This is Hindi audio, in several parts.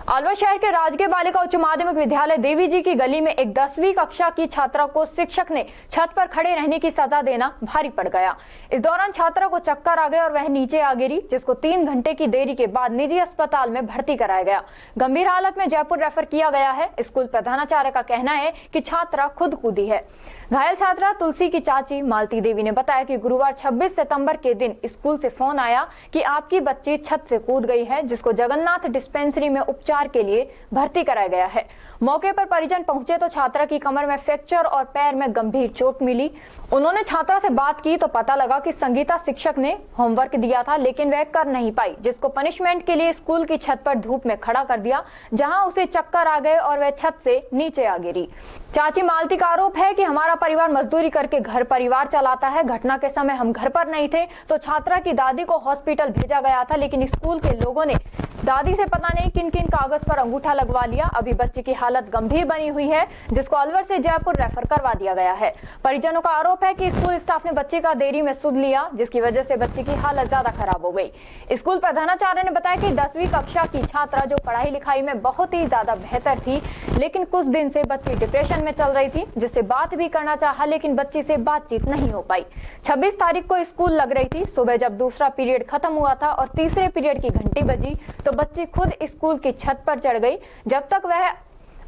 अलवर शहर के राजकीय बालिका उच्च माध्यमिक विद्यालय देवी जी की गली में एक 10वीं कक्षा की छात्रा को शिक्षक ने छत पर खड़े रहने की सजा देना भारी पड़ गया। इस दौरान छात्रा को चक्कर आ गए और वह नीचे आ गिरी, जिसको 3 घंटे की देरी के बाद निजी अस्पताल में भर्ती कराया गया। गंभीर हालत में जयपुर रेफर किया गया है। स्कूल प्रधानाचार्य का कहना है कि छात्रा खुद कूदी है। घायल छात्रा तुलसी की चाची मालती देवी ने बताया कि गुरुवार 26 सितंबर के दिन स्कूल से फोन आया कि आपकी बच्ची छत से कूद गई है, जिसको जगन्नाथ डिस्पेंसरी में उपचार के लिए भर्ती कराया गया है। मौके पर परिजन पहुंचे तो छात्रा की कमर में फ्रैक्चर और पैर में गंभीर चोट मिली। उन्होंने छात्रा से बात की तो पता लगा कि संगीता शिक्षक ने होमवर्क दिया था, लेकिन वह कर नहीं पाई, जिसको पनिशमेंट के लिए स्कूल की छत पर धूप में खड़ा कर दिया, जहां उसे चक्कर आ गए और वह छत से नीचे आ गिरी। चाची मालती का आरोप है कि हमारा परिवार मजदूरी करके घर परिवार चलाता है। घटना के समय हम घर पर नहीं थे तो छात्रा की दादी को हॉस्पिटल भेजा गया था, लेकिन स्कूल के लोगों ने दादी से पता नहीं किन किन कागज पर अंगूठा लगवा लिया। अभी बच्चे की हालत गंभीर बनी हुई है, जिसको अलवर से जयपुर रेफर करवा दिया गया है। परिजनों का आरोप है कि स्कूल स्टाफ ने बच्चे का देरी में सुध लिया, जिसकी वजह से बच्चे की हालत ज्यादा खराब हो गई। स्कूल प्रधानाचार्य ने बताया कि 10वीं कक्षा की छात्रा जो पढ़ाई लिखाई में बहुत ही ज्यादा बेहतर थी, लेकिन कुछ दिन से बच्ची डिप्रेशन में चल रही थी, जिससे बात भी करना चाहा, लेकिन बच्ची से बातचीत नहीं हो पाई। 26 तारीख को स्कूल लग रही थी। सुबह जब दूसरा पीरियड खत्म हुआ था और तीसरे पीरियड की घंटी बजी तो बच्ची खुद स्कूल की छत पर चढ़ गई। जब तक वह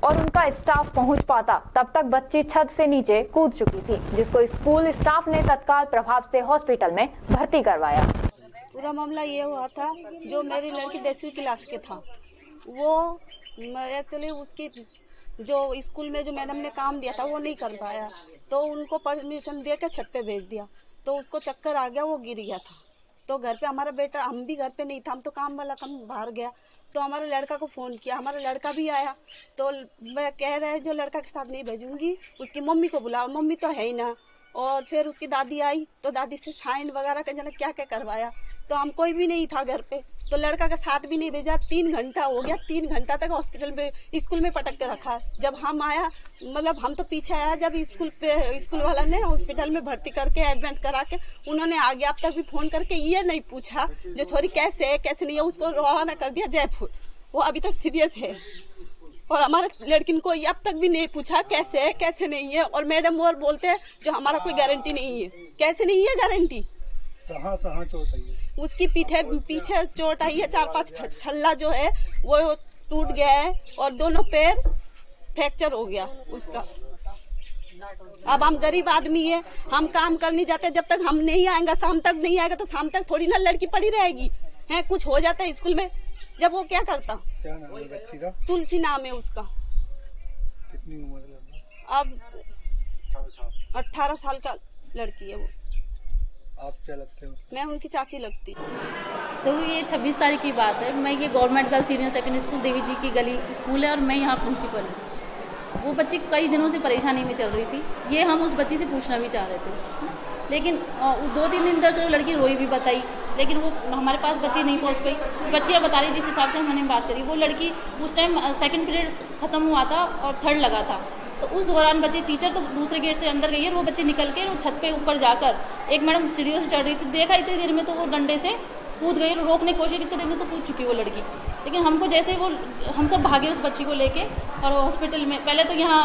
और उनका स्टाफ पहुंच पाता, तब तक बच्ची छत से नीचे कूद चुकी थी, जिसको स्कूल स्टाफ ने तत्काल प्रभाव से हॉस्पिटल में भर्ती करवाया। पूरा मामला ये हुआ था, जो मेरी लड़की 10वीं क्लास के था, वो एक्चुअली उसकी जो स्कूल में जो मैडम ने काम दिया था वो नहीं कर पाया, तो उनको परमिशन दे के छत पे भेज दिया, तो उसको चक्कर आ गया, वो गिर गया था। तो घर पे हमारा बेटा, हम भी घर पे नहीं था, हम तो काम वाला कम बाहर गया, तो हमारे लड़का को फोन किया, हमारा लड़का भी आया, तो मैं कह रहे जो लड़का के साथ नहीं भेजूंगी, उसकी मम्मी को बुलाओ, मम्मी तो है ही ना। और फिर उसकी दादी आई तो दादी से साइन वगैरह का जाने क्या क्या करवाया, तो हम कोई भी नहीं था घर पे, तो लड़का का साथ भी नहीं भेजा। 3 घंटा हो गया, 3 घंटा तक हॉस्पिटल में स्कूल में पटक के रखा। जब हम आया, मतलब हम तो पीछे आया, जब स्कूल वाला ने हॉस्पिटल में भर्ती करके एडमिट करा के उन्होंने आगे अब तक भी फोन करके ये नहीं पूछा जो छोरी कैसे है कैसे नहीं है, उसको रवाना कर दिया जयपुर। वो अभी तक सीरियस है और हमारे लड़की को अब तक भी नहीं पूछा कैसे है कैसे नहीं है। और मैडम और बोलते हैं जो हमारा कोई गारंटी नहीं है। कैसे नहीं है गारंटी? कहाँ चोट आई है? उसकी पीछे चोट आई है, 4-5 छल्ला जो है वो टूट गया है और दोनों पैर फ्रैक्चर हो गया उसका। अब हम गरीब आदमी है, हम काम करने जाते, जब तक हम नहीं आएंगे, शाम तक नहीं आएगा तो शाम तक थोड़ी ना लड़की पड़ी रहेगी है। कुछ हो जाता है स्कूल में, जब वो क्या करता। क्या नाम है बच्ची का? तुलसी नाम है उसका। कितनी उम्र है? अब 18 साल का लड़की है वो। आप क्या लगते हो? मैं उनकी चाची लगती। तो ये 26 तारीख की बात है। मैं ये government girls senior secondary school Devi ji की गली स्कूल है और मैं यहाँ प्रिंसिपल हूँ। वो बच्ची कई दिनों से परेशानी में चल रही थी। ये हम उस बच्ची से पूछना भी चाह रहे थे, लेकिन 2-3 दिन तक लड़की रोई भी बताई, लेकिन वो हमारे पास बच्ची नहीं पहुँच पाई। बच्चियाँ बता रही जिस हिसाब से हमने बात करी, वो लड़की उस टाइम सेकेंड पीरियड खत्म हुआ था और 3rd लगा था, तो उस दौरान बच्ची, टीचर तो दूसरे गेट से अंदर गई है, वो बच्ची निकल के वो छत पे ऊपर जाकर एक मैडम सीढ़ियों से चढ़ रही थी, देखा इतनी देर में तो वो डंडे से कूद गई, रोकने की कोशिश, इतनी देर में तो कूद चुकी वो लड़की। लेकिन हमको जैसे वो, हम सब भागे उस बच्ची को लेके और हॉस्पिटल में, पहले तो यहाँ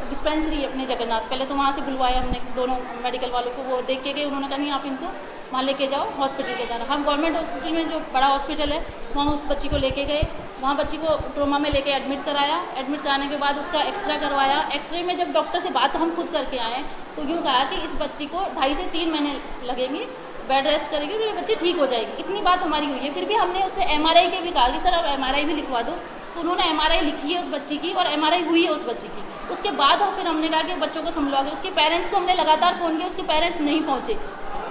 डिस्पेंसरी अपने जगन्नाथ, पहले तो वहाँ से बुलवाया हमने दोनों मेडिकल वालों को, वो देख के गए, उन्होंने कहा नहीं आप इनको वहाँ लेके जाओ, हॉस्पिटल ले जाना। हम गवर्नमेंट हॉस्पिटल में जो बड़ा हॉस्पिटल है वहाँ उस बच्ची को लेके गए, वहाँ बच्ची को ट्रोमा में लेके एडमिट कराया। एडमिट कराने के बाद उसका एक्सरे करवाया। एक्सरे में जब डॉक्टर से बात हम खुद करके आए तो यूँ कहा कि इस बच्ची को 2.5 से 3 महीने लगेंगे, बेड रेस्ट करेगी और ये बच्ची ठीक हो जाएगी। इतनी बात हमारी हुई है। फिर भी हमने उससे MRI के भी कहा कि सर आप MRI भी लिखवा दो, तो उन्होंने MRI लिखी है उस बच्ची की और MRI हुई है उस बच्ची की। उसके बाद फिर हमने कहा कि बच्चों को संभलवा के, उसके पेरेंट्स को हमने लगातार फ़ोन किया, उसके पेरेंट्स नहीं पहुँचे।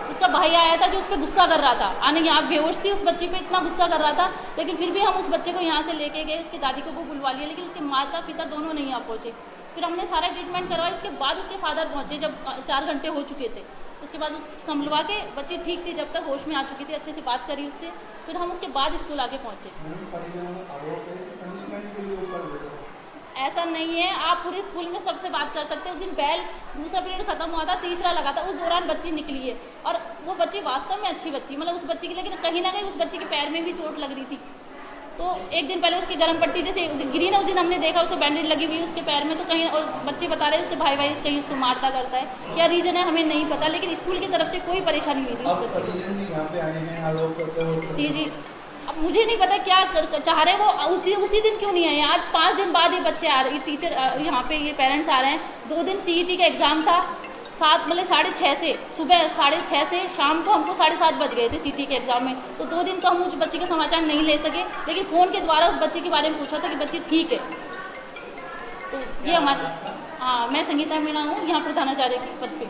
उसका भाई आया था जो उस पर गुस्सा कर रहा था, आने यहाँ बेहोश थी, उस बच्ची पे इतना गुस्सा कर रहा था, लेकिन फिर भी हम उस बच्चे को यहाँ से लेके गए, उसकी दादी को वो बुलवा लिया, लेकिन उसके माता पिता दोनों नहीं आ पहुँचे। फिर हमने सारा ट्रीटमेंट करवाया, उसके बाद उसके फादर पहुँचे जब 4 घंटे हो चुके थे। उसके बाद संभलवा के बच्ची ठीक थी, जब तक होश में आ चुकी थी, अच्छे से बात करी उससे, फिर हम उसके बाद स्कूल आके पहुँचे। ऐसा नहीं है, आप पूरे स्कूल में सबसे बात कर सकते हैं। उस दिन बैल दूसरा पीरियड खत्म हुआ था, तीसरा लगा था, उस दौरान बच्ची निकली है और वो बच्ची वास्तव में अच्छी बच्ची, मतलब उस बच्ची की, लेकिन कहीं ना कहीं उस बच्ची के पैर में भी चोट लग रही थी। तो एक दिन पहले उसकी गर्म पट्टी जैसे गिरी ना, उस दिन हमने देखा उसे बैंडेज लगी हुई उसके पैर में, तो कहीं और बच्चे बता रहे हैं उसके भाई कहीं उसको मारता करता है, क्या रीजन है हमें नहीं पता, लेकिन स्कूल की तरफ से कोई परेशानी नहीं थी उस बच्चे को। यहाँ पे आए हैं आरोप करते हो? जी अब मुझे नहीं पता क्या चाह रहे वो, उसी दिन क्यों नहीं आए। आज 5 दिन बाद ये बच्चे आ रहे, टीचर यहाँ पे ये पेरेंट्स आ रहे हैं। 2 दिन सीईटी का एग्जाम था, 6:30 से सुबह 6:30 से शाम को हमको 7:30 बज गए थे सीईटी के एग्जाम में। तो 2 दिन तो हम उस बच्चे का समाचार नहीं ले सके, लेकिन फोन के द्वारा उस बच्चे के बारे में पूछा था कि बच्ची ठीक है। तो ये हमारा, हाँ, मैं संगीता मीणा हूँ, यहाँ प्रधानाचार्य के पद पे।